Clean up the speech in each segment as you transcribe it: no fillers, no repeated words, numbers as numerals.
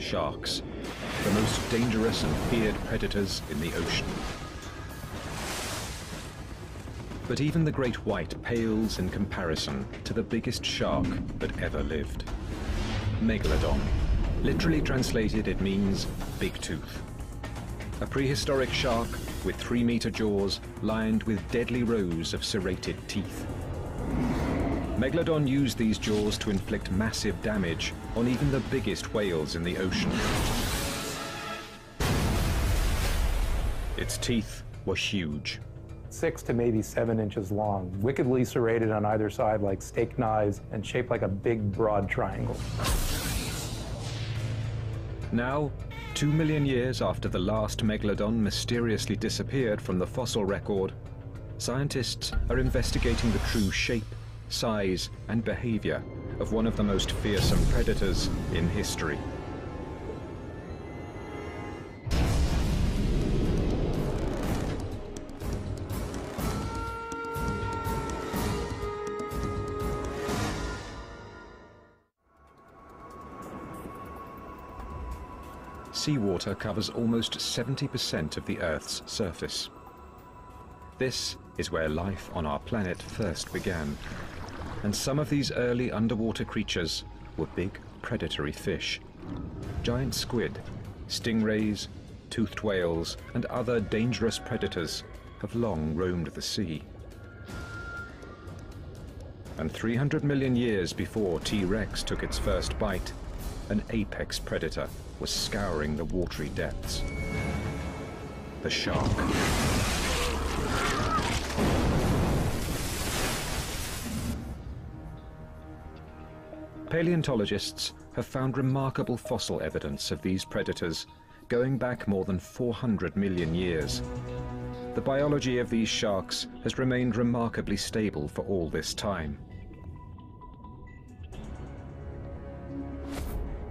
sharks, the most dangerous and feared predators in the ocean. But even the great white pales in comparison to the biggest shark that ever lived. Megalodon. Literally translated, it means big tooth. A prehistoric shark with 3-meter jaws lined with deadly rows of serrated teeth. Megalodon used these jaws to inflict massive damage on even the biggest whales in the ocean. Its teeth were huge. 6 to maybe 7 inches long, wickedly serrated on either side like steak knives and shaped like a big, broad triangle. Now, 2 million years after the last Megalodon mysteriously disappeared from the fossil record, scientists are investigating the true shape, size, and behavior of one of the most fearsome predators in history. Seawater covers almost 70% of the Earth's surface. This is where life on our planet first began, and some of these early underwater creatures were big predatory fish. Giant squid, stingrays, toothed whales, and other dangerous predators have long roamed the sea. And 300 million years before T-Rex took its first bite, an apex predator was scouring the watery depths. The shark. Paleontologists have found remarkable fossil evidence of these predators going back more than 400 million years. The biology of these sharks has remained remarkably stable for all this time.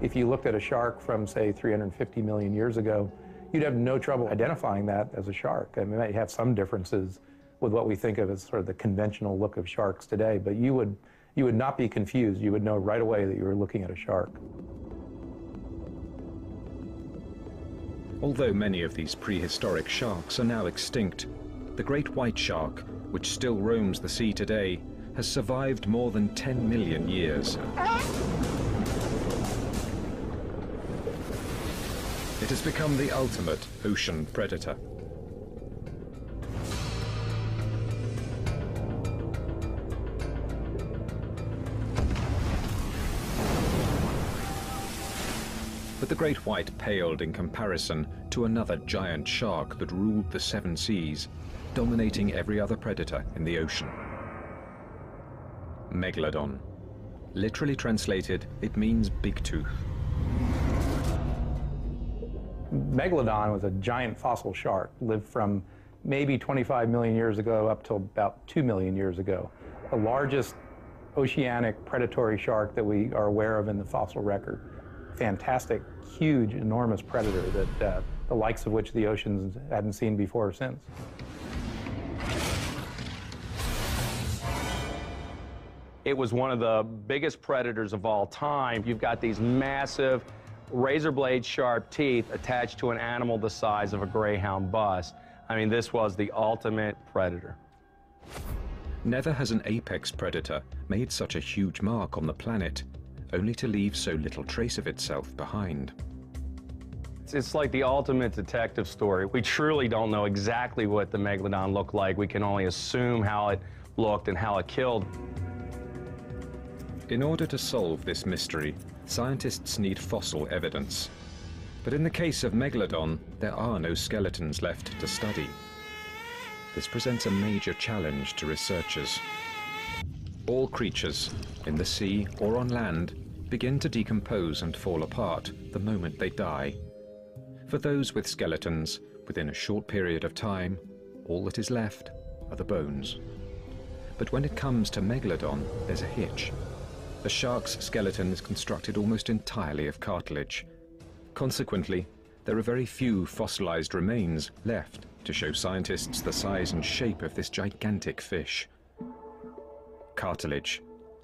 If you looked at a shark from, say, 350 million years ago, you'd have no trouble identifying that as a shark. I mean, it might have some differences with what we think of as sort of the conventional look of sharks today, but you would not be confused. You would know right away that you were looking at a shark. Although many of these prehistoric sharks are now extinct, the great white shark, which still roams the sea today, has survived more than 10 million years. It has become the ultimate ocean predator. But the great white paled in comparison to another giant shark that ruled the 7 seas, dominating every other predator in the ocean. Megalodon. Literally translated, it means big tooth. Megalodon was a giant fossil shark, lived from maybe 25 million years ago up till about 2 million years ago. The largest oceanic predatory shark that we are aware of in the fossil record. Fantastic, huge, enormous predator that the likes of which the oceans hadn't seen before or since. It was one of the biggest predators of all time. You've got these massive razor blade sharp teeth attached to an animal the size of a Greyhound bus. I mean, this was the ultimate predator. Never has an apex predator made such a huge mark on the planet, only to leave so little trace of itself behind. It's like the ultimate detective story. We truly don't know exactly what the Megalodon looked like. We can only assume how it looked and how it killed. In order to solve this mystery, scientists need fossil evidence. But in the case of Megalodon, there are no skeletons left to study. This presents a major challenge to researchers. All creatures, in the sea or on land, begin to decompose and fall apart the moment they die. For those with skeletons, within a short period of time, all that is left are the bones. But when it comes to Megalodon, there's a hitch. The shark's skeleton is constructed almost entirely of cartilage. Consequently, there are very few fossilized remains left to show scientists the size and shape of this gigantic fish. Cartilage.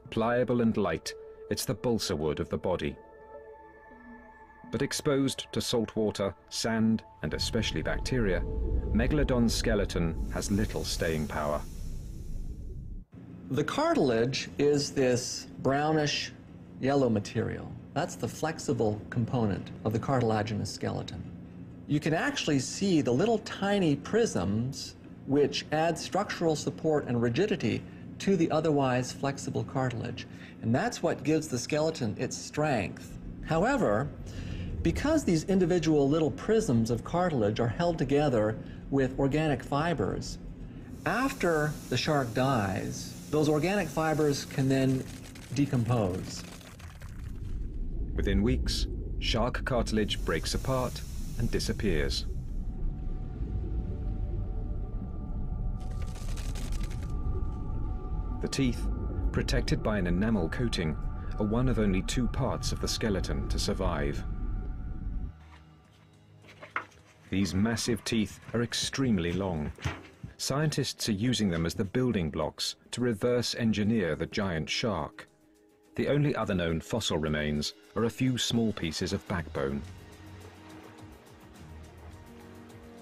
Pliable and light, it's the balsa wood of the body. But exposed to salt water, sand, and especially bacteria, Megalodon's skeleton has little staying power. The cartilage is this brownish yellow material. That's the flexible component of the cartilaginous skeleton. You can actually see the little tiny prisms which add structural support and rigidity to the otherwise flexible cartilage. And that's what gives the skeleton its strength. However, because these individual little prisms of cartilage are held together with organic fibers, after the shark dies, those organic fibers can then decompose. Within weeks, shark cartilage breaks apart and disappears. The teeth, protected by an enamel coating, are one of only 2 parts of the skeleton to survive. These massive teeth are extremely long. Scientists are using them as the building blocks to reverse engineer the giant shark. The only other known fossil remains are a few small pieces of backbone.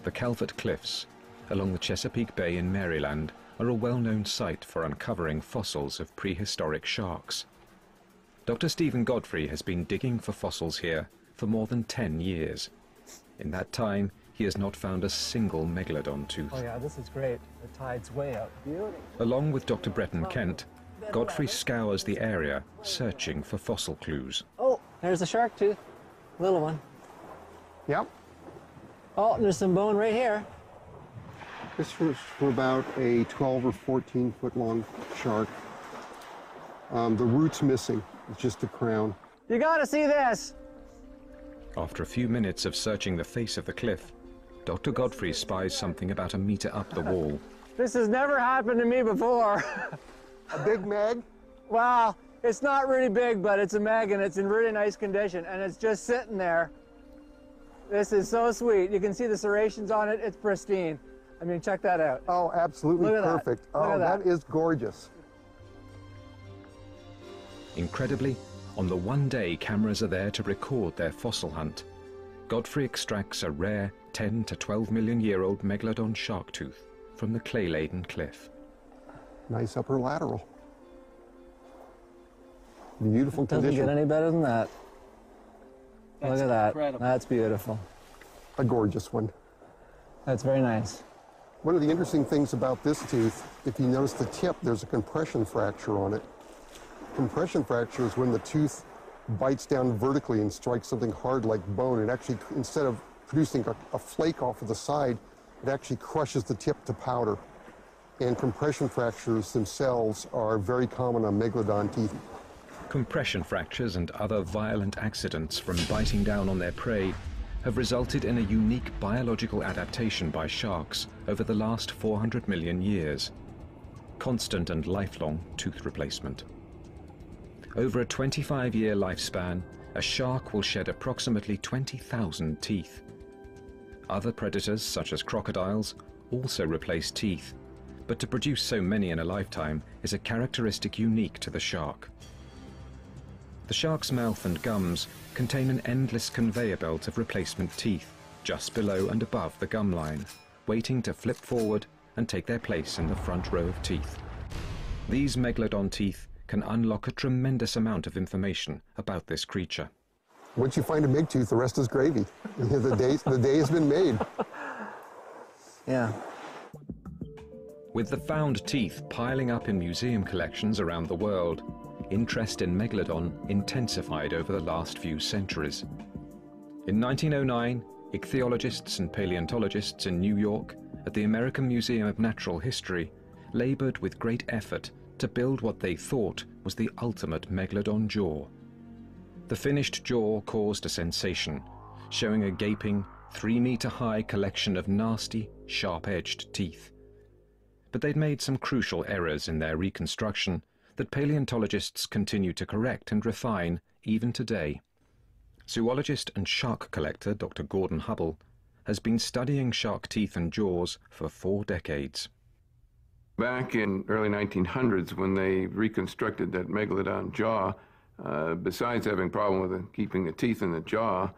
The Calvert Cliffs, along the Chesapeake Bay in Maryland, are a well-known site for uncovering fossils of prehistoric sharks. Dr. Stephen Godfrey has been digging for fossils here for more than 10 years. In that time, he has not found a single megalodon tooth. Oh yeah, this is great. The tide's way up. Beauty. Along with Dr. Breton Kent, Godfrey scours the area, searching for fossil clues. Oh, there's a shark tooth. Little one. Yep. Oh, there's some bone right here. This was from about a 12 or 14 foot long shark. The root's missing. It's just the crown. You gotta see this. After a few minutes of searching the face of the cliff, Dr. Godfrey spies something about a meter up the wall. This has never happened to me before. A big mag? Well, it's not really big, but it's a mag and it's in really nice condition and it's just sitting there. This is so sweet. You can see the serrations on it. It's pristine. I mean, check that out. Oh, absolutely Look at that. perfect. Look Oh, at that. that is gorgeous. Incredibly, on the one day cameras are there to record their fossil hunt, Godfrey extracts a rare 10 to 12 million year old megalodon shark tooth from the clay-laden cliff. Nice upper lateral. Beautiful Doesn't condition. get any better than that. Look at that. incredible. That's beautiful. A gorgeous one. That's very nice. One of the interesting things about this tooth, if you notice the tip, there's a compression fracture on it. Compression fracture is when the tooth bites down vertically and strikes something hard like bone. It actually, instead of producing a flake off of the side, it actually crushes the tip to powder. And compression fractures themselves are very common on megalodon teeth. Compression fractures and other violent accidents from biting down on their prey have resulted in a unique biological adaptation by sharks over the last 400 million years. Constant and lifelong tooth replacement. Over a 25-year lifespan, a shark will shed approximately 20,000 teeth. Other predators, such as crocodiles, also replace teeth, but to produce so many in a lifetime is a characteristic unique to the shark. The shark's mouth and gums contain an endless conveyor belt of replacement teeth, just below and above the gum line, waiting to flip forward and take their place in the front row of teeth. These megalodon teeth can unlock a tremendous amount of information about this creature. Once you find a big tooth, the rest is gravy. The day has been made. Yeah. With the found teeth piling up in museum collections around the world, interest in Megalodon intensified over the last few centuries. In 1909, ichthyologists and paleontologists in New York at the American Museum of Natural History labored with great effort to build what they thought was the ultimate Megalodon jaw. The finished jaw caused a sensation, showing a gaping, 3-meter-high collection of nasty, sharp-edged teeth. But they'd made some crucial errors in their reconstruction that paleontologists continue to correct and refine even today. Zoologist and shark collector Dr. Gordon Hubble has been studying shark teeth and jaws for 4 decades. Back in early 1900s, when they reconstructed that megalodon jaw, besides having a problem with keeping the teeth in the jaw,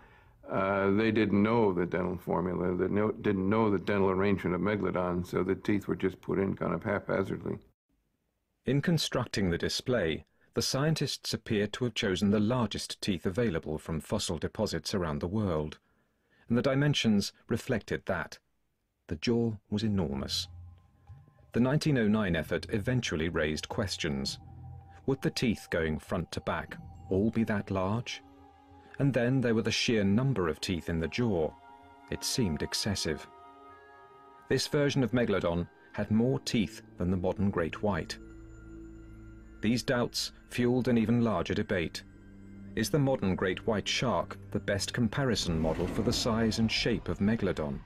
They didn't know the dental formula, didn't know the dental arrangement of Megalodon, so the teeth were just put in kind of haphazardly. In constructing the display, the scientists appeared to have chosen the largest teeth available from fossil deposits around the world, and the dimensions reflected that. The jaw was enormous. The 1909 effort eventually raised questions. Would the teeth going front to back all be that large? And then there were the sheer number of teeth in the jaw. It seemed excessive. This version of Megalodon had more teeth than the modern great white. These doubts fueled an even larger debate. Is the modern great white shark the best comparison model for the size and shape of Megalodon?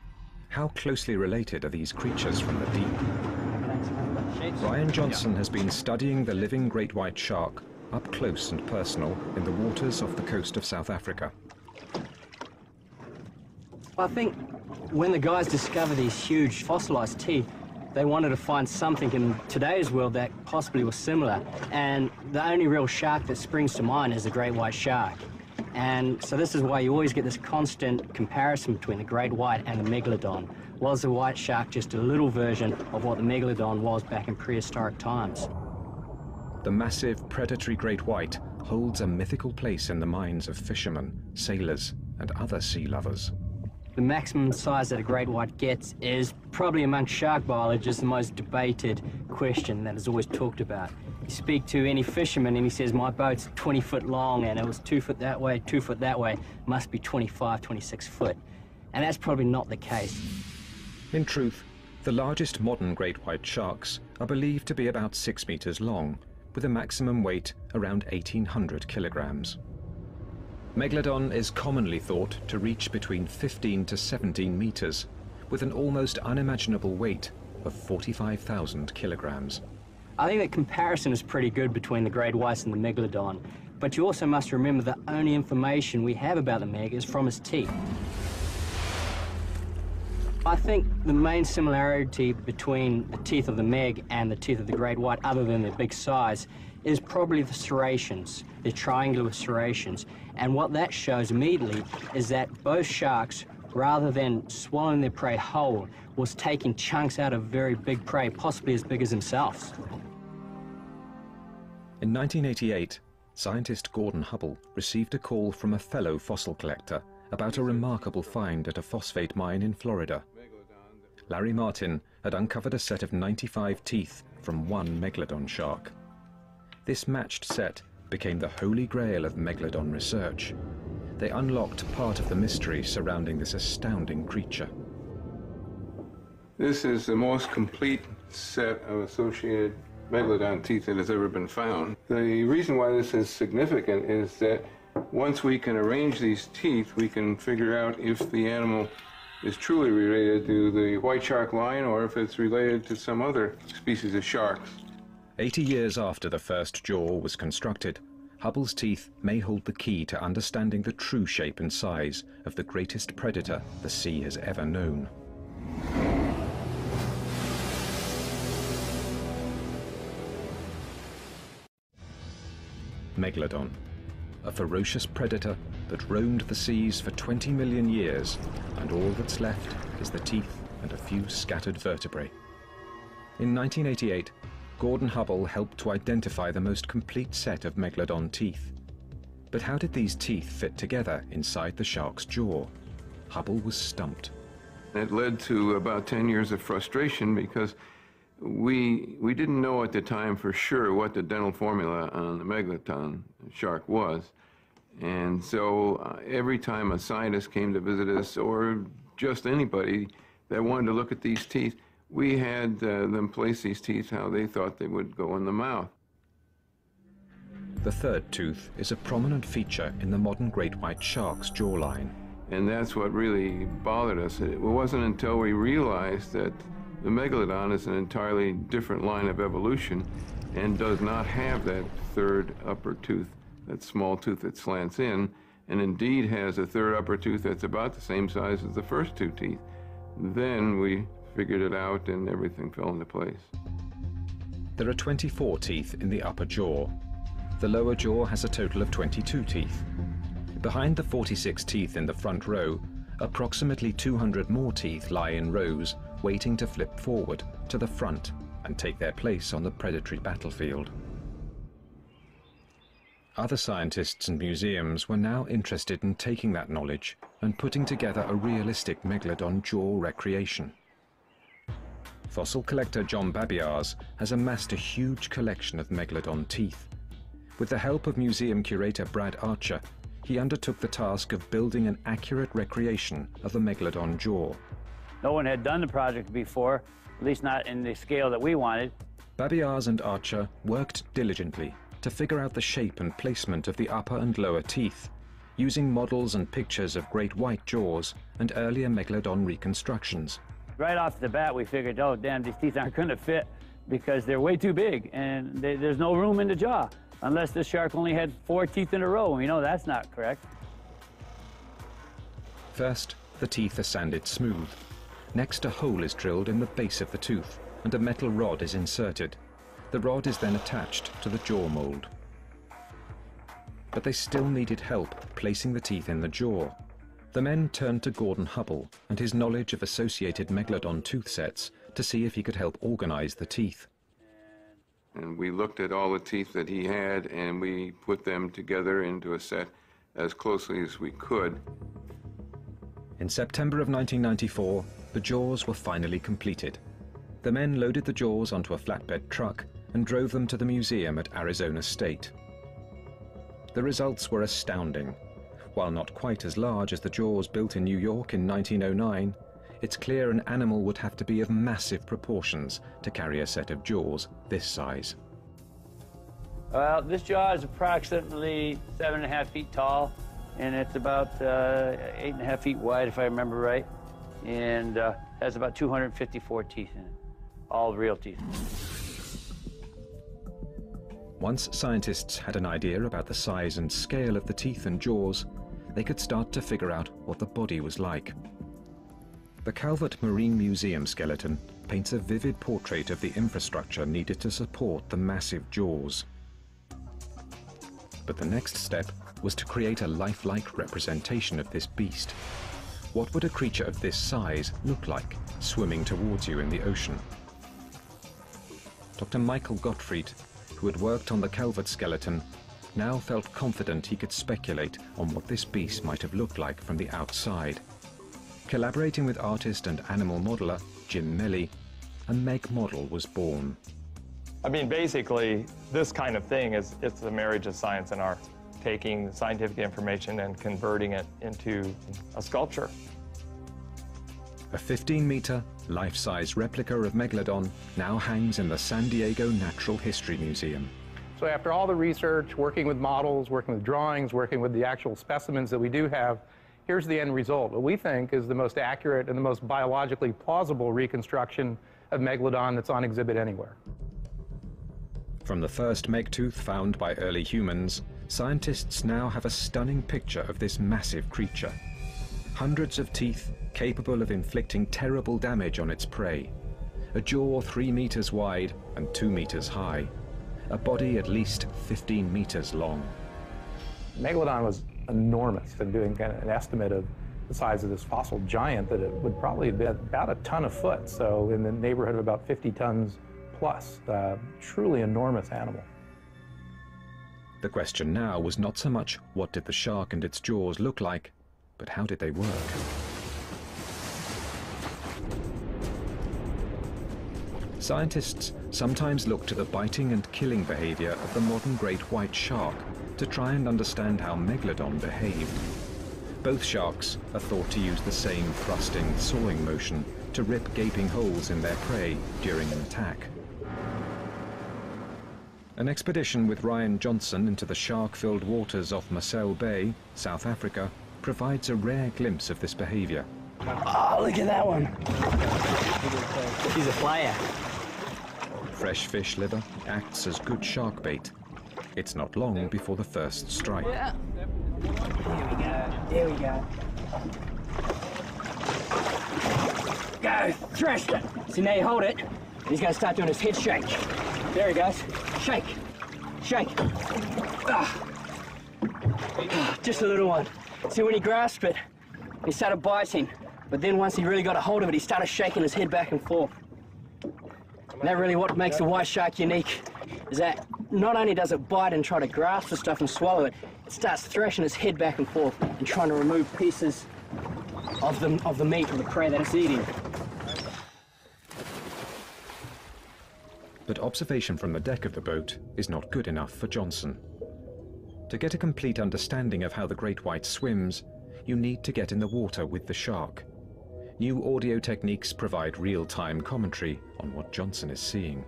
How closely related are these creatures from the deep? Brian Johnson has been studying the living great white shark up close and personal in the waters off the coast of South Africa. I think when the guys discovered these huge fossilized teeth, they wanted to find something in today's world that possibly was similar. And the only real shark that springs to mind is the great white shark. And so this is why you always get this constant comparison between the great white and the megalodon. Was the white shark just a little version of what the megalodon was back in prehistoric times? The massive predatory great white holds a mythical place in the minds of fishermen, sailors, and other sea lovers. The maximum size that a great white gets is probably among shark biologists the most debated question that is always talked about. You speak to any fisherman and he says, my boat's 20 foot long and it was 2 foot that way, 2 foot that way, must be 25, 26 foot. And that's probably not the case. In truth, the largest modern great white sharks are believed to be about 6 meters long, with a maximum weight around 1,800 kilograms. Megalodon is commonly thought to reach between 15 to 17 meters, with an almost unimaginable weight of 45,000 kilograms. I think that comparison is pretty good between the great whites and the megalodon, but you also must remember the only information we have about the meg is from its teeth. I think the main similarity between the teeth of the meg and the teeth of the great white, other than their big size, is probably the serrations, the triangular serrations. And what that shows immediately is that both sharks, rather than swallowing their prey whole, was taking chunks out of very big prey, possibly as big as themselves. In 1988, scientist Gordon Hubble received a call from a fellow fossil collector about a remarkable find at a phosphate mine in Florida. Larry Martin had uncovered a set of 95 teeth from one megalodon shark. This matched set became the holy grail of megalodon research. They unlocked part of the mystery surrounding this astounding creature. This is the most complete set of associated megalodon teeth that has ever been found. The reason why this is significant is that once we can arrange these teeth, we can figure out if the animal is truly related to the white shark line or if it's related to some other species of sharks. 80 years after the first jaw was constructed, Hubble's teeth may hold the key to understanding the true shape and size of the greatest predator the sea has ever known. Megalodon, a ferocious predator that roamed the seas for 20 million years, and all that's left is the teeth and a few scattered vertebrae. In 1988, Gordon Hubble helped to identify the most complete set of megalodon teeth. But how did these teeth fit together inside the shark's jaw? Hubble was stumped. It led to about 10 years of frustration because we didn't know at the time for sure what the dental formula on the megalodon shark was. And so every time a scientist came to visit us, or just anybody that wanted to look at these teeth, we had them place these teeth how they thought they would go in the mouth. The third tooth is a prominent feature in the modern great white shark's jawline. And that's what really bothered us. It wasn't until we realized that the megalodon is an entirely different line of evolution and does not have that third upper tooth, that small tooth that slants in, and indeed has a third upper tooth that's about the same size as the first two teeth. Then we figured it out and everything fell into place. There are 24 teeth in the upper jaw. The lower jaw has a total of 22 teeth. Behind the 46 teeth in the front row, approximately 200 more teeth lie in rows, waiting to flip forward to the front and take their place on the predatory battlefield. Other scientists and museums were now interested in taking that knowledge and putting together a realistic megalodon jaw recreation. Fossil collector John Babiars has amassed a huge collection of megalodon teeth. With the help of museum curator Brad Archer, he undertook the task of building an accurate recreation of the megalodon jaw. No one had done the project before, at least not in the scale that we wanted. Babiars and Archer worked diligently to figure out the shape and placement of the upper and lower teeth, using models and pictures of great white jaws and earlier megalodon reconstructions. Right off the bat, we figured, oh, damn, these teeth aren't going to fit because they're way too big and there's no room in the jaw, unless the shark only had 4 teeth in a row, and we know that's not correct. First, the teeth are sanded smooth. Next, a hole is drilled in the base of the tooth, and a metal rod is inserted. The rod is then attached to the jaw mold. But they still needed help placing the teeth in the jaw. The men turned to Gordon Hubble and his knowledge of associated megalodon tooth sets to see if he could help organize the teeth. And we looked at all the teeth that he had, and we put them together into a set as closely as we could. In September of 1994, the jaws were finally completed. The men loaded the jaws onto a flatbed truck and drove them to the museum at Arizona State. The results were astounding. While not quite as large as the jaws built in New York in 1909, it's clear an animal would have to be of massive proportions to carry a set of jaws this size. Well, this jaw is approximately 7.5 feet tall, and it's about 8.5 feet wide, if I remember right, and has about 254 teeth in it, all real teeth. Once scientists had an idea about the size and scale of the teeth and jaws, they could start to figure out what the body was like. The Calvert Marine Museum skeleton paints a vivid portrait of the infrastructure needed to support the massive jaws. But the next step was to create a lifelike representation of this beast. What would a creature of this size look like swimming towards you in the ocean? Dr. Michael Gottfried, who had worked on the Calvert skeleton, now felt confident he could speculate on what this beast might have looked like from the outside. Collaborating with artist and animal modeler Jim Melly, a Meg model was born. I mean, basically, this kind of thing it's the marriage of science and art, taking scientific information and converting it into a sculpture. A 15-meter, life-size replica of Megalodon now hangs in the San Diego Natural History Museum. So after all the research, working with models, working with drawings, working with the actual specimens that we do have, here's the end result. What we think is the most accurate and the most biologically plausible reconstruction of Megalodon that's on exhibit anywhere. From the first Meg tooth found by early humans, scientists now have a stunning picture of this massive creature. Hundreds of teeth capable of inflicting terrible damage on its prey. A jaw 3 meters wide and 2 meters high. A body at least 15 meters long. Megalodon was enormous, and doing kind of an estimate of the size of this fossil giant, that it would probably be about a ton a foot, so in the neighborhood of about 50 tons plus. Truly enormous animal. The question now was not so much what did the shark and its jaws look like, but how did they work? Scientists sometimes look to the biting and killing behavior of the modern great white shark to try and understand how Megalodon behaved. Both sharks are thought to use the same thrusting, sawing motion to rip gaping holes in their prey during an attack. An expedition with Ryan Johnson into the shark-filled waters off Marcel Bay, South Africa, provides a rare glimpse of this behavior. Oh, look at that one. He's a player. Fresh fish liver acts as good shark bait. It's not long before the first strike. Yeah. There we go. Go, thrust it. So now you hold it. He's going to start doing his head shake. There he goes. Shake. Shake. Ah. Just a little one. See, when he grasped it, he started biting, but then once he really got a hold of it, he started shaking his head back and forth. And that really what makes the white shark unique, is that not only does it bite and try to grasp the stuff and swallow it, it starts thrashing its head back and forth and trying to remove pieces of the meat of the prey that it's eating. But observation from the deck of the boat is not good enough for Johnson. To get a complete understanding of how the great white swims, you need to get in the water with the shark. New audio techniques provide real-time commentary on what Johnson is seeing.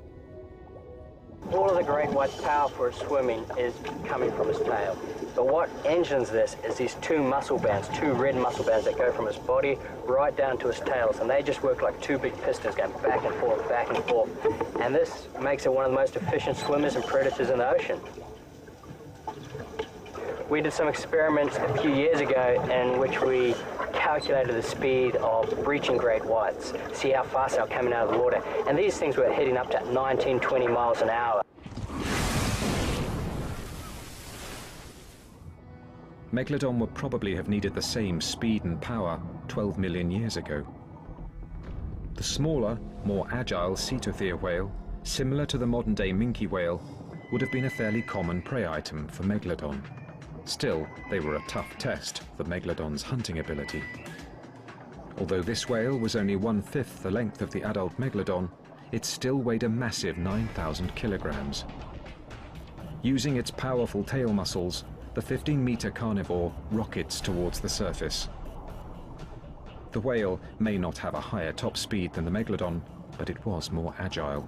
All of the great white's power for its swimming is coming from its tail. But what engines this is these two muscle bands, two red muscle bands that go from its body right down to its tails, and they just work like two big pistons going back and forth, back and forth. And this makes it one of the most efficient swimmers and predators in the ocean. We did some experiments a few years ago in which we calculated the speed of breaching great whites, see how fast they were coming out of the water. And these things were hitting up to 19, 20 miles an hour. Megalodon would probably have needed the same speed and power 12 million years ago. The smaller, more agile Cetathier whale, similar to the modern-day minke whale, would have been a fairly common prey item for Megalodon. Still, they were a tough test for Megalodon's hunting ability. Although this whale was only 1/5 the length of the adult Megalodon, it still weighed a massive 9,000 kilograms. Using its powerful tail muscles, the 15-meter carnivore rockets towards the surface. The whale may not have a higher top speed than the Megalodon, but it was more agile.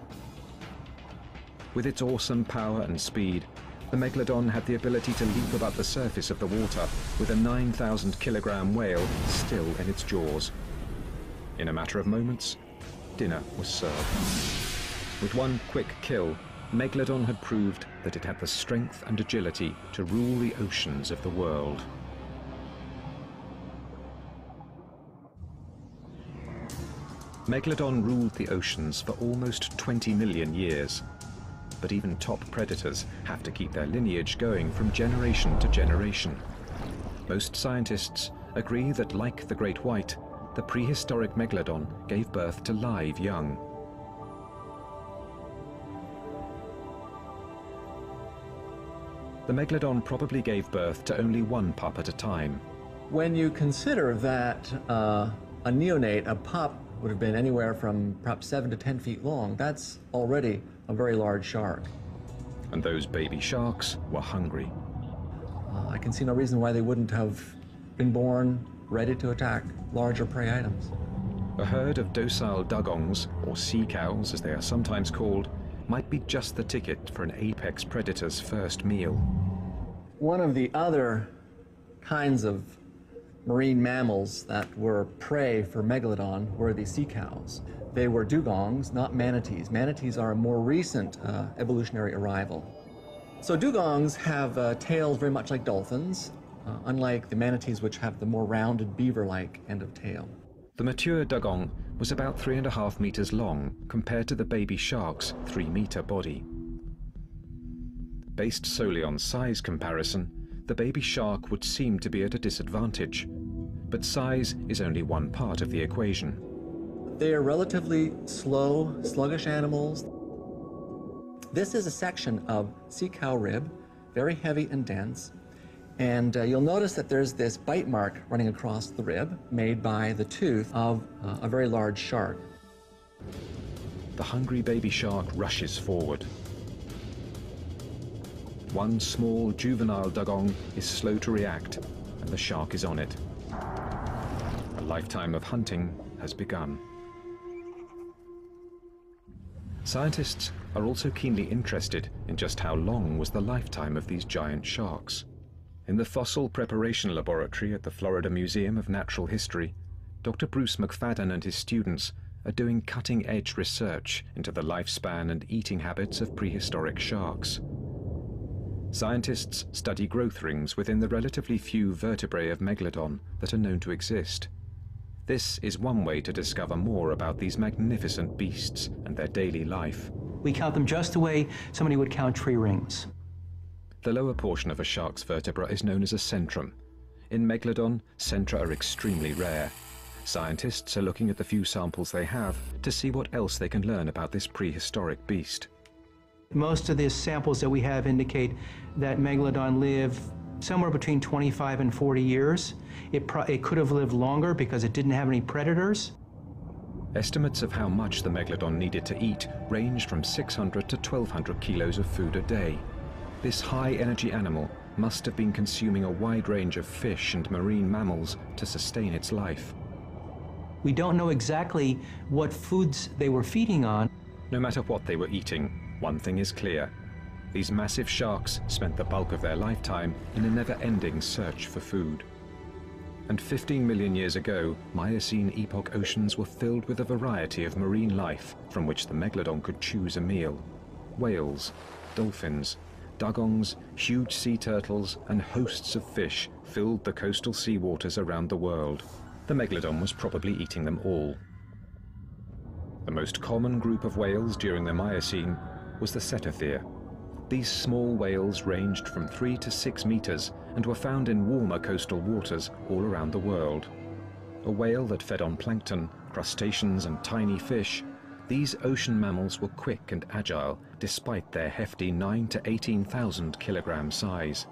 With its awesome power and speed, the Megalodon had the ability to leap above the surface of the water with a 9,000-kilogram whale still in its jaws. In a matter of moments, dinner was served. With one quick kill, Megalodon had proved that it had the strength and agility to rule the oceans of the world. Megalodon ruled the oceans for almost 20 million years. But even top predators have to keep their lineage going from generation to generation. Most scientists agree that, like the great white, the prehistoric Megalodon gave birth to live young. The Megalodon probably gave birth to only one pup at a time. When you consider that a neonate, a pup, would have been anywhere from perhaps 7 to 10 feet long, that's already a very large shark. And those baby sharks were hungry. I can see no reason why they wouldn't have been born ready to attack larger prey items. A herd of docile dugongs, or sea cows as they are sometimes called, might be just the ticket for an apex predator's first meal. One of the other kinds of marine mammals that were prey for Megalodon were the sea cows. They were dugongs, not manatees. Manatees are a more recent evolutionary arrival. So dugongs have tails very much like dolphins, unlike the manatees, which have the more rounded beaver-like end of tail. The mature dugong was about 3.5 meters long compared to the baby shark's 3-meter body. Based solely on size comparison, the baby shark would seem to be at a disadvantage, but size is only one part of the equation. They are relatively slow, sluggish animals. This is a section of sea cow rib, very heavy and dense, and you'll notice that there's this bite mark running across the rib made by the tooth of a very large shark. The hungry baby shark rushes forward. One small juvenile dugong is slow to react, and the shark is on it. A lifetime of hunting has begun. Scientists are also keenly interested in just how long was the lifetime of these giant sharks. In the Fossil Preparation Laboratory at the Florida Museum of Natural History, Dr. Bruce McFadden and his students are doing cutting-edge research into the lifespan and eating habits of prehistoric sharks. Scientists study growth rings within the relatively few vertebrae of Megalodon that are known to exist. This is one way to discover more about these magnificent beasts and their daily life. We count them just the way somebody would count tree rings. The lower portion of a shark's vertebra is known as a centrum. In Megalodon, centra are extremely rare. Scientists are looking at the few samples they have to see what else they can learn about this prehistoric beast. Most of the samples that we have indicate that Megalodon lived somewhere between 25 and 40 years. It could have lived longer because it didn't have any predators. Estimates of how much the Megalodon needed to eat ranged from 600 to 1,200 kilos of food a day. This high-energy animal must have been consuming a wide range of fish and marine mammals to sustain its life. We don't know exactly what foods they were feeding on. No matter what they were eating, one thing is clear. These massive sharks spent the bulk of their lifetime in a never-ending search for food. And 15 million years ago, Miocene epoch oceans were filled with a variety of marine life from which the Megalodon could choose a meal. Whales, dolphins, dugongs, huge sea turtles, and hosts of fish filled the coastal seawaters around the world. The Megalodon was probably eating them all. The most common group of whales during the Miocene was the cetathea. These small whales ranged from 3 to 6 meters and were found in warmer coastal waters all around the world. A whale that fed on plankton, crustaceans, and tiny fish, these ocean mammals were quick and agile despite their hefty 9 to 18,000 kilogram size.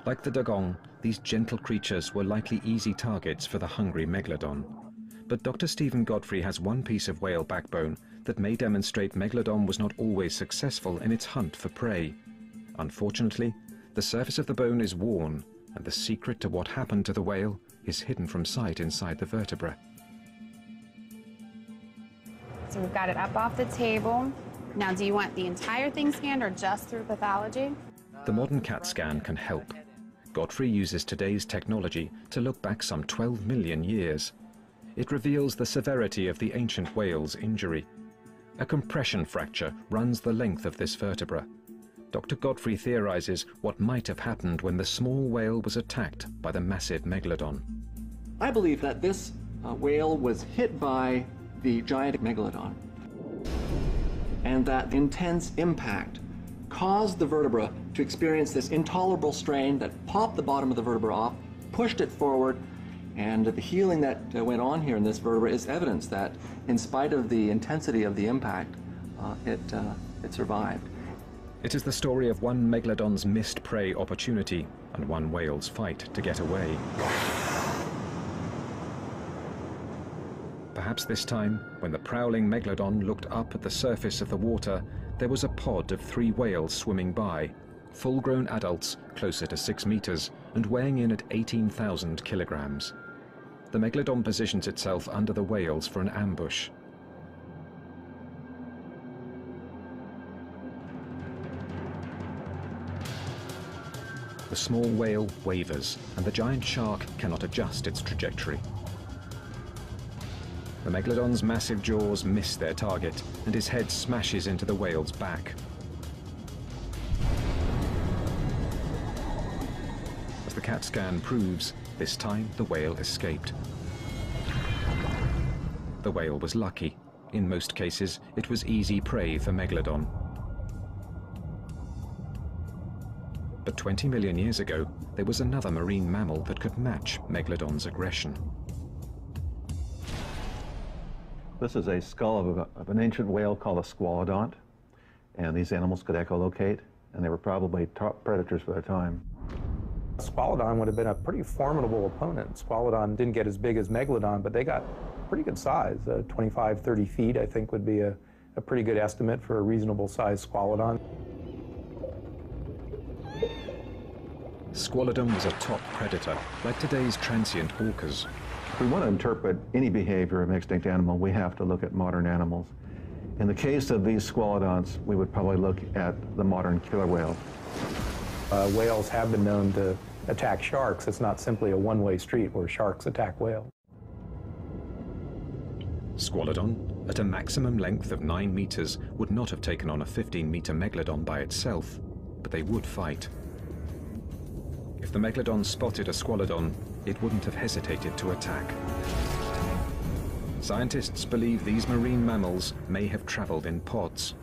Like the dugong, these gentle creatures were likely easy targets for the hungry Megalodon. But Dr. Stephen Godfrey has one piece of whale backbone that may demonstrate Megalodon was not always successful in its hunt for prey. Unfortunately, the surface of the bone is worn, and the secret to what happened to the whale is hidden from sight inside the vertebra. So we've got it up off the table. Now, do you want the entire thing scanned or just through pathology? The modern CAT scan can help. Godfrey uses today's technology to look back some 12 million years. It reveals the severity of the ancient whale's injury. A compression fracture runs the length of this vertebra. Dr. Godfrey theorizes what might have happened when the small whale was attacked by the massive Megalodon. I believe that this whale was hit by the giant Megalodon, and that intense impact caused the vertebra to experience this intolerable strain that popped the bottom of the vertebra off, pushed it forward, and the healing that went on here in this vertebra is evidence that, in spite of the intensity of the impact, it survived. It is the story of one Megalodon's missed prey opportunity and one whale's fight to get away. Perhaps this time, when the prowling Megalodon looked up at the surface of the water, there was a pod of 3 whales swimming by, full-grown adults closer to 6 meters and weighing in at 18,000 kilograms. The Megalodon positions itself under the whales for an ambush. The small whale wavers, and the giant shark cannot adjust its trajectory. The Megalodon's massive jaws miss their target, and his head smashes into the whale's back. As the CAT scan proves, this time the whale escaped. The whale was lucky. In most cases, it was easy prey for Megalodon. But 20 million years ago, there was another marine mammal that could match Megalodon's aggression. This is a skull of an ancient whale called a squalodont, and these animals could echolocate, and they were probably top predators for their time. Squalodon would have been a pretty formidable opponent. Squalodon didn't get as big as Megalodon, but they got pretty good size. 25, 30 feet, I think, would be a pretty good estimate for a reasonable sized Squalodon. Squalodon was a top predator, like today's transient orcas. If we want to interpret any behavior of an extinct animal, we have to look at modern animals. In the case of these squalodonts, we would probably look at the modern killer whale. Whales have been known to attack sharks. It's not simply a one-way street where sharks attack whales. Squalodon, at a maximum length of 9 meters, would not have taken on a 15-meter Megalodon by itself, but they would fight. If the Megalodon spotted a Squalodon, it wouldn't have hesitated to attack. Scientists believe these marine mammals may have traveled in pods.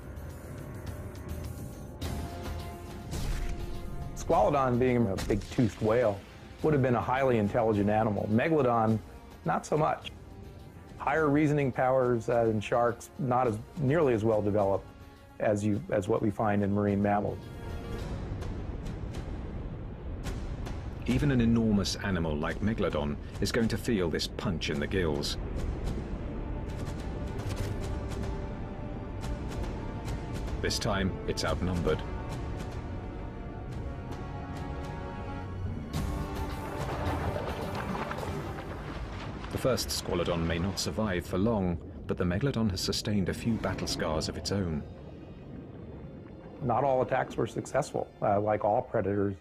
Squalodon, being a big-toothed whale, would have been a highly intelligent animal. Megalodon, not so much. Higher reasoning powers in sharks, not nearly as well developed as what we find in marine mammals. Even an enormous animal like Megalodon is going to feel this punch in the gills. This time, it's outnumbered. The first Squalodon may not survive for long, but the Megalodon has sustained a few battle scars of its own. Not all attacks were successful. Like all predators,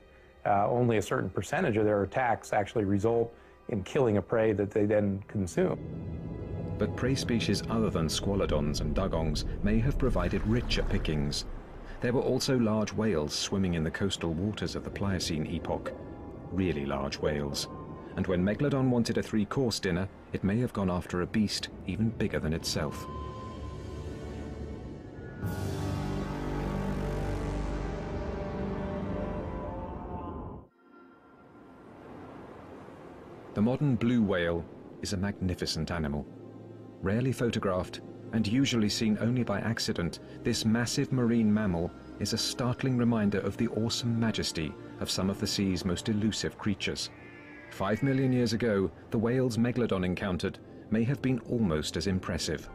only a certain percentage of their attacks actually result in killing a prey that they then consume. But prey species other than squalodons and dugongs may have provided richer pickings. There were also large whales swimming in the coastal waters of the Pliocene epoch. Really large whales. And when Megalodon wanted a three-course dinner, it may have gone after a beast even bigger than itself. The modern blue whale is a magnificent animal. Rarely photographed and usually seen only by accident, this massive marine mammal is a startling reminder of the awesome majesty of some of the sea's most elusive creatures. 5 million years ago, the whales Megalodon encountered may have been almost as impressive.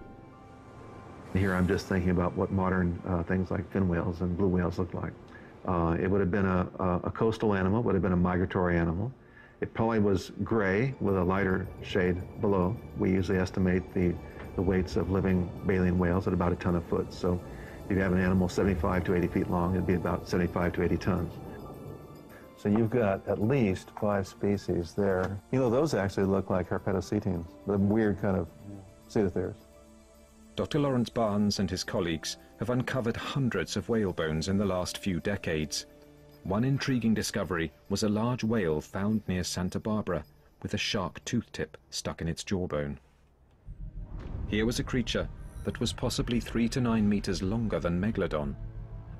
Here I'm just thinking about what modern things like fin whales and blue whales look like. It would have been a coastal animal, would have been a migratory animal. It probably was gray with a lighter shade below. We usually estimate the weights of living baleen whales at about a ton a foot. So if you have an animal 75 to 80 feet long, it'd be about 75 to 80 tons. So you've got at least 5 species there. You know, those actually look like herpetocetines, the weird kind of cetatheres. Dr. Lawrence Barnes and his colleagues have uncovered hundreds of whale bones in the last few decades. One intriguing discovery was a large whale found near Santa Barbara with a shark tooth tip stuck in its jawbone. Here was a creature that was possibly 3 to 9 meters longer than Megalodon,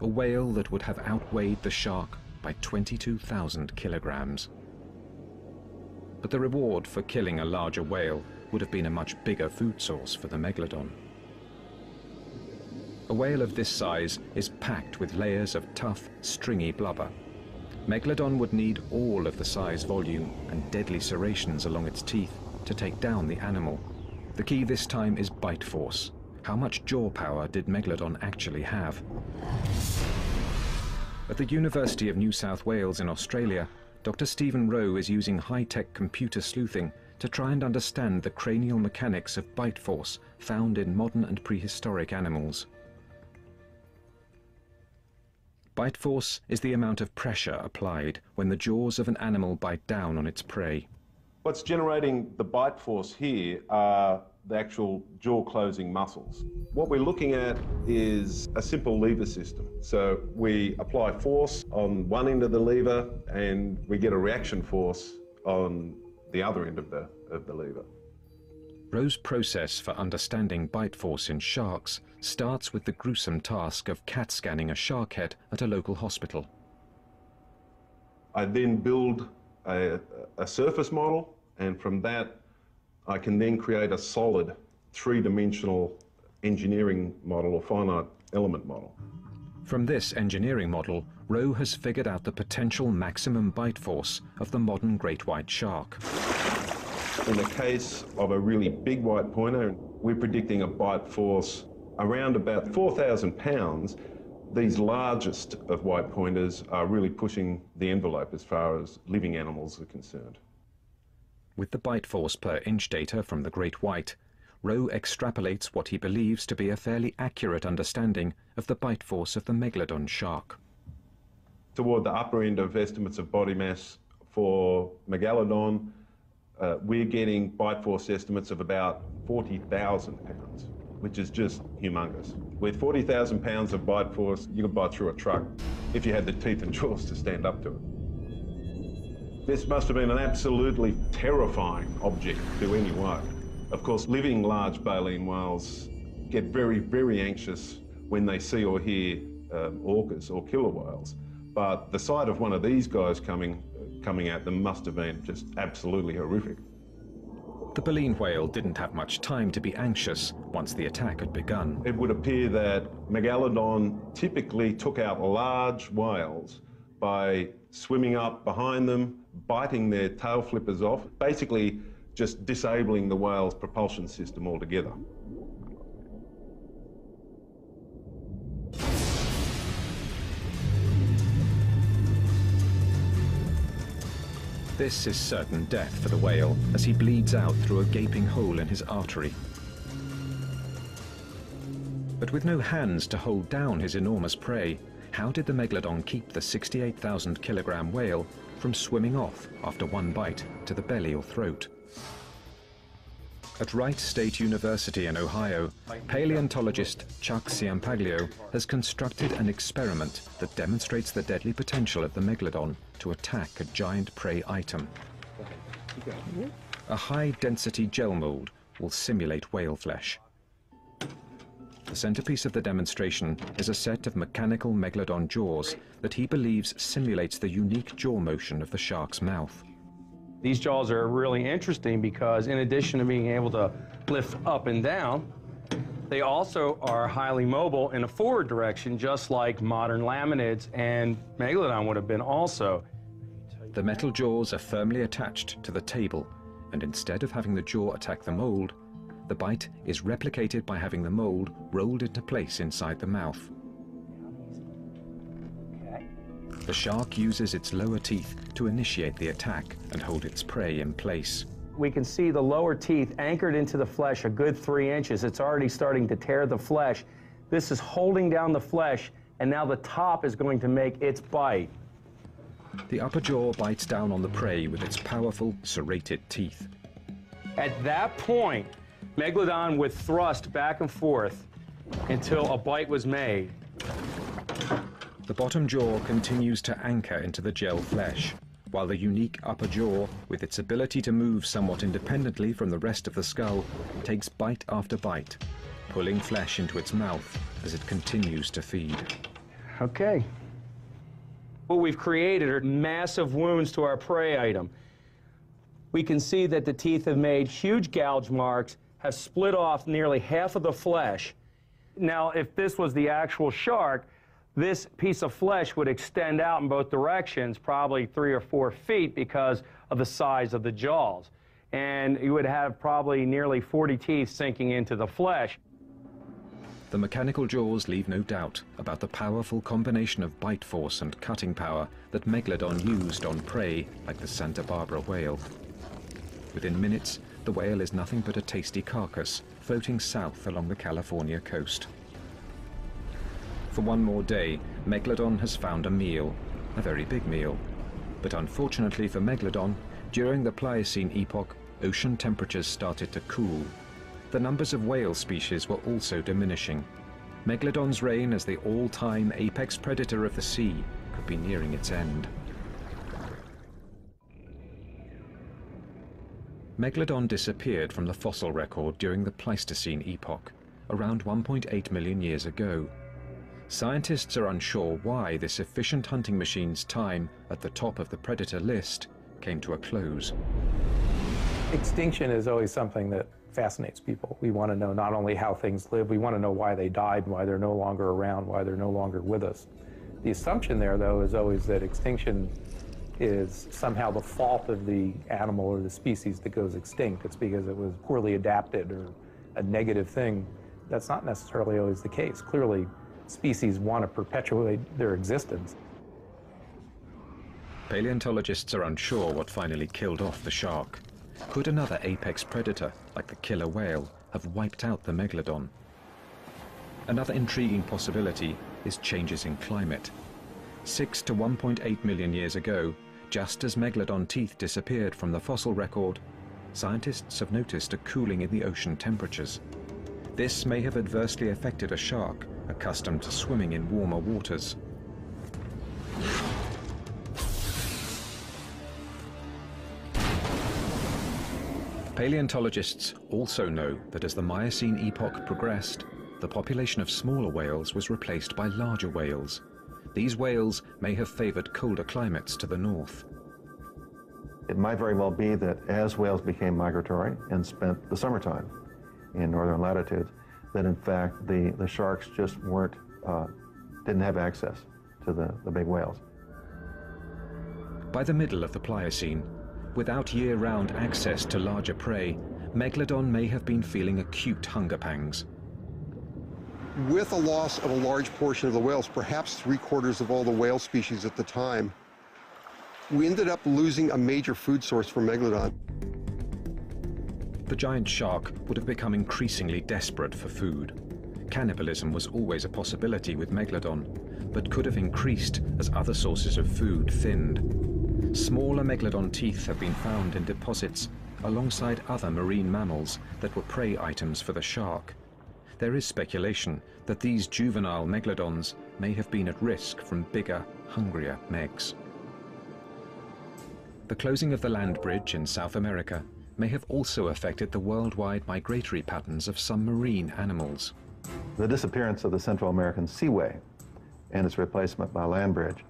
a whale that would have outweighed the shark by 22,000 kilograms. But the reward for killing a larger whale would have been a much bigger food source for the Megalodon. A whale of this size is packed with layers of tough, stringy blubber. Megalodon would need all of the size, volume, and deadly serrations along its teeth to take down the animal. The key this time is bite force. How much jaw power did Megalodon actually have? At the University of New South Wales in Australia, Dr. Stephen Rowe is using high-tech computer sleuthing to try and understand the cranial mechanics of bite force found in modern and prehistoric animals. Bite force is the amount of pressure applied when the jaws of an animal bite down on its prey. What's generating the bite force here are the actual jaw closing muscles. What we're looking at is a simple lever system. So we apply force on one end of the lever and we get a reaction force on the other end of the lever. Rowe's process for understanding bite force in sharks starts with the gruesome task of CAT scanning a shark head at a local hospital. I then build a surface model, and from that I can then create a solid 3-dimensional engineering model or finite element model. From this engineering model, Rowe has figured out the potential maximum bite force of the modern great white shark. In the case of a really big white pointer, we're predicting a bite force around about 4,000 pounds. These largest of white pointers are really pushing the envelope as far as living animals are concerned. With the bite force per inch data from the great white, Rowe extrapolates what he believes to be a fairly accurate understanding of the bite force of the Megalodon shark. Toward the upper end of estimates of body mass for Megalodon, we're getting bite force estimates of about 40,000 pounds, which is just humongous. With 40,000 pounds of bite force, you could bite through a truck if you had the teeth and jaws to stand up to it. This must have been an absolutely terrifying object to any whale. Of course, living large baleen whales get very, very anxious when they see or hear orcas or killer whales. but the sight of one of these guys coming at them must have been just absolutely horrific. The baleen whale didn't have much time to be anxious once the attack had begun. It would appear that Megalodon typically took out large whales by swimming up behind them, biting their tail flippers off, basically just disabling the whale's propulsion system altogether. This is certain death for the whale as he bleeds out through a gaping hole in his artery. But with no hands to hold down his enormous prey, how did the Megalodon keep the 68,000 kilogram whale from swimming off after one bite to the belly or throat? At Wright State University in Ohio, paleontologist Chuck Ciampaglio has constructed an experiment that demonstrates the deadly potential of the Megalodon to attack a giant prey item. A high-density gel mold will simulate whale flesh. The centerpiece of the demonstration is a set of mechanical Megalodon jaws that he believes simulates the unique jaw motion of the shark's mouth. These jaws are really interesting because in addition to being able to lift up and down, they also are highly mobile in a forward direction, just like modern laminids and Megalodon would have been also. The metal jaws are firmly attached to the table, and instead of having the jaw attack the mold, the bite is replicated by having the mold rolled into place inside the mouth. The shark uses its lower teeth to initiate the attack and hold its prey in place. We can see the lower teeth anchored into the flesh a good 3 inches. It's already starting to tear the flesh. This is holding down the flesh, and now the top is going to make its bite. The upper jaw bites down on the prey with its powerful, serrated teeth. At that point, Megalodon would thrust back and forth until a bite was made. The bottom jaw continues to anchor into the gel flesh, while the unique upper jaw, with its ability to move somewhat independently from the rest of the skull, takes bite after bite, pulling flesh into its mouth as it continues to feed. Okay. What we've created are massive wounds to our prey item. We can see that the teeth have made huge gouge marks, have split off nearly half of the flesh. Now, if this was the actual shark, this piece of flesh would extend out in both directions, probably 3 or 4 feet because of the size of the jaws. And you would have probably nearly 40 teeth sinking into the flesh. The mechanical jaws leave no doubt about the powerful combination of bite force and cutting power that Megalodon used on prey like the Santa Barbara whale. Within minutes, the whale is nothing but a tasty carcass floating south along the California coast. For one more day, Megalodon has found a meal, a very big meal. But unfortunately for Megalodon, during the Pliocene epoch, ocean temperatures started to cool. The numbers of whale species were also diminishing. Megalodon's reign as the all-time apex predator of the sea could be nearing its end. Megalodon disappeared from the fossil record during the Pleistocene epoch, around 1.8 million years ago. Scientists are unsure why this efficient hunting machine's time at the top of the predator list came to a close. Extinction is always something that fascinates people. We want to know not only how things live, we want to know why they died, why they're no longer around, why they're no longer with us. The assumption there, though, is always that extinction is somehow the fault of the animal or the species that goes extinct. It's because it was poorly adapted or a negative thing. That's not necessarily always the case. Clearly, species want to perpetuate their existence. Paleontologists are unsure what finally killed off the shark. Could another apex predator, like the killer whale, have wiped out the Megalodon? Another intriguing possibility is changes in climate. 6 to 1.8 million years ago, just as Megalodon teeth disappeared from the fossil record, scientists have noticed a cooling in the ocean temperatures. This may have adversely affected a shark accustomed to swimming in warmer waters. Paleontologists also know that as the Miocene epoch progressed, the population of smaller whales was replaced by larger whales. these whales may have favored colder climates to the north. It might very well be that as whales became migratory and spent the summertime in northern latitudes, that in fact the sharks just didn't have access to the big whales. By the middle of the Pliocene, without year-round access to larger prey, Megalodon may have been feeling acute hunger pangs. With a loss of a large portion of the whales, perhaps 3/4 of all the whale species at the time, we ended up losing a major food source for Megalodon. The giant shark would have become increasingly desperate for food. Cannibalism was always a possibility with Megalodon, but could have increased as other sources of food thinned. Smaller Megalodon teeth have been found in deposits alongside other marine mammals that were prey items for the shark. There is speculation that these juvenile Megalodons may have been at risk from bigger, hungrier Megs. The closing of the land bridge in South America may have also affected the worldwide migratory patterns of some marine animals. The disappearance of the Central American seaway and its replacement by a land bridge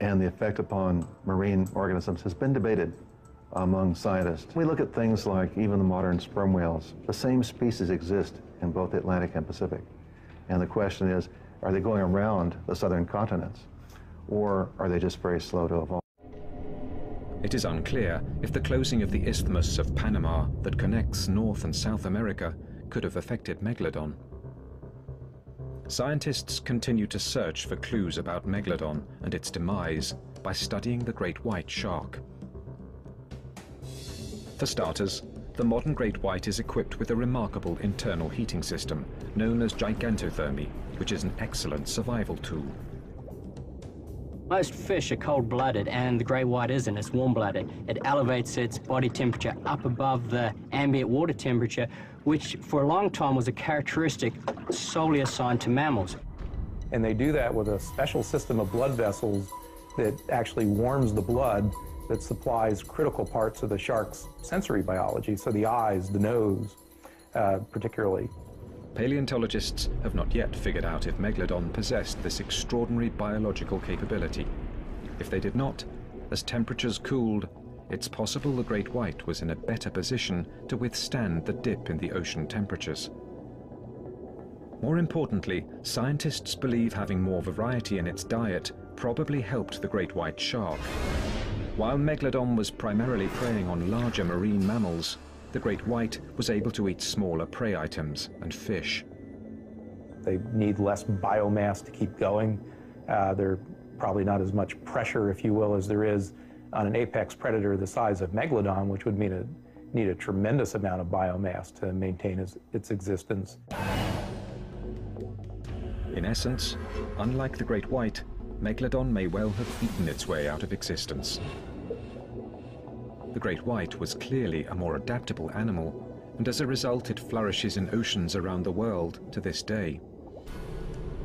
and the effect upon marine organisms has been debated among scientists. We look at things like even the modern sperm whales. The same species exist in both the Atlantic and Pacific. And the question is, are they going around the southern continents, or are they just very slow to evolve? It is unclear if the closing of the Isthmus of Panama that connects North and South America could have affected Megalodon. Scientists continue to search for clues about Megalodon and its demise by studying the great white shark. For starters, the modern great white is equipped with a remarkable internal heating system known as gigantothermy, which is an excellent survival tool. Most fish are cold-blooded, and the great white isn't. It's warm-blooded. It elevates its body temperature up above the ambient water temperature, which for a long time was a characteristic solely assigned to mammals. And they do that with a special system of blood vessels that actually warms the blood that supplies critical parts of the shark's sensory biology, so the eyes, the nose, particularly. Paleontologists have not yet figured out if Megalodon possessed this extraordinary biological capability. If they did not, as temperatures cooled, it's possible the great white was in a better position to withstand the dip in the ocean temperatures. More importantly, scientists believe having more variety in its diet probably helped the great white shark. While Megalodon was primarily preying on larger marine mammals, the great white was able to eat smaller prey items and fish. They need less biomass to keep going. There's probably not as much pressure, if you will, as there is on an apex predator the size of Megalodon, which would need a tremendous amount of biomass to maintain its existence. In essence, unlike the great white, Megalodon may well have eaten its way out of existence. The great white was clearly a more adaptable animal, and as a result it flourishes in oceans around the world to this day.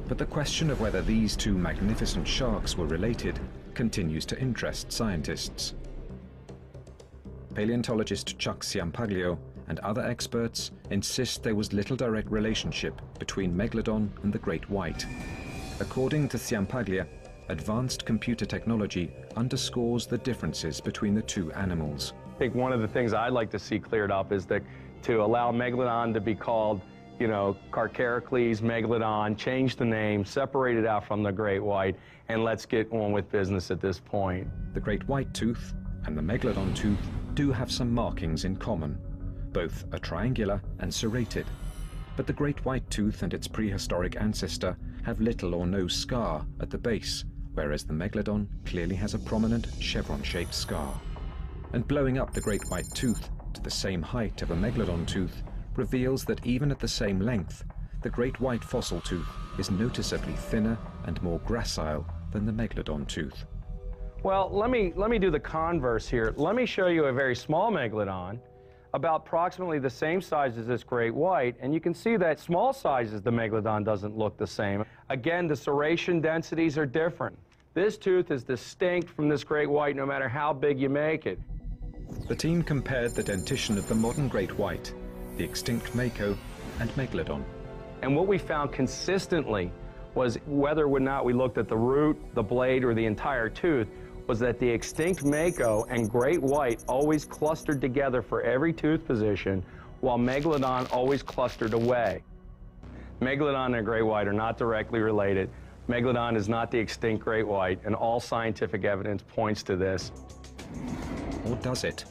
But the question of whether these two magnificent sharks were related continues to interest scientists. Paleontologist Chuck Ciampaglio and other experts insist there was little direct relationship between Megalodon and the great white. According to Ciampaglio, advanced computer technology underscores the differences between the two animals. I think one of the things I'd like to see cleared up is that to allow Megalodon to be called, you know, Carcharocles, Megalodon, change the name, separate it out from the great white, and let's get on with business at this point. The great white tooth and the Megalodon tooth do have some markings in common. Both are triangular and serrated. But the great white tooth and its prehistoric ancestor have little or no scar at the base, whereas the Megalodon clearly has a prominent chevron-shaped scar. And blowing up the great white tooth to the same height of a Megalodon tooth reveals that even at the same length, the great white fossil tooth is noticeably thinner and more gracile than the Megalodon tooth. Well, let me do the converse here. Let me show you a very small Megalodon, about approximately the same size as this great white, and you can see that small sizes the Megalodon doesn't look the same. Again, the serration densities are different. This tooth is distinct from this great white no matter how big you make it. The team compared the dentition of the modern great white, the extinct Mako, and Megalodon. And what we found consistently was whether or not we looked at the root, the blade, or the entire tooth, was that the extinct mako and great white always clustered together for every tooth position, while Megalodon always clustered away. Megalodon and great white are not directly related. Megalodon is not the extinct great white, and all scientific evidence points to this. Or does it?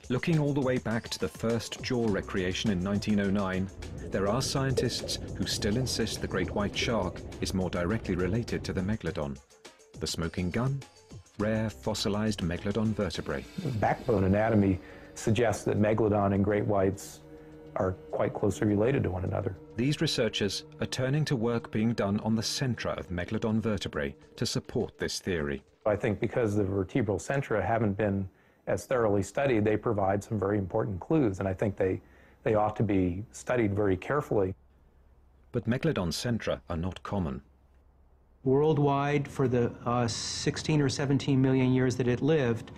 Looking all the way back to the first jaw recreation in 1909, there are scientists who still insist the great white shark is more directly related to the Megalodon. The smoking gun? Rare fossilized Megalodon vertebrae. Backbone anatomy suggests that Megalodon and great whites are quite closely related to one another. These researchers are turning to work being done on the centra of Megalodon vertebrae to support this theory. I think because the vertebral centra haven't been as thoroughly studied, they provide some very important clues, and I think they ought to be studied very carefully. But Megalodon centra are not common. Worldwide, for the 16 or 17 million years that it lived,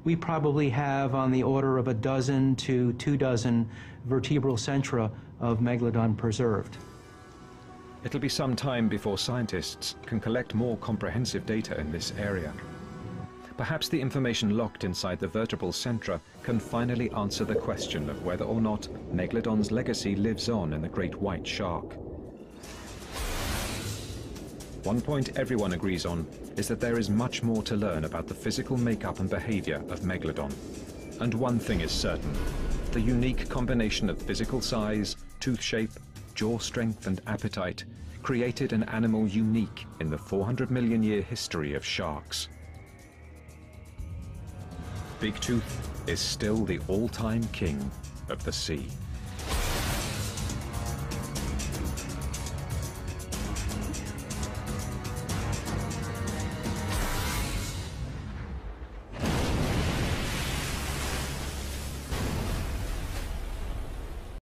we probably have on the order of 12 to 24 vertebral centra of Megalodon preserved. It'll be some time before scientists can collect more comprehensive data in this area. Perhaps the information locked inside the vertebral centra can finally answer the question of whether or not Megalodon's legacy lives on in the great white shark. One point everyone agrees on is that there is much more to learn about the physical makeup and behavior of Megalodon. And one thing is certain: the unique combination of physical size, tooth shape, jaw strength, and appetite created an animal unique in the 400 million year history of sharks. Big Tooth is still the all-time king of the sea.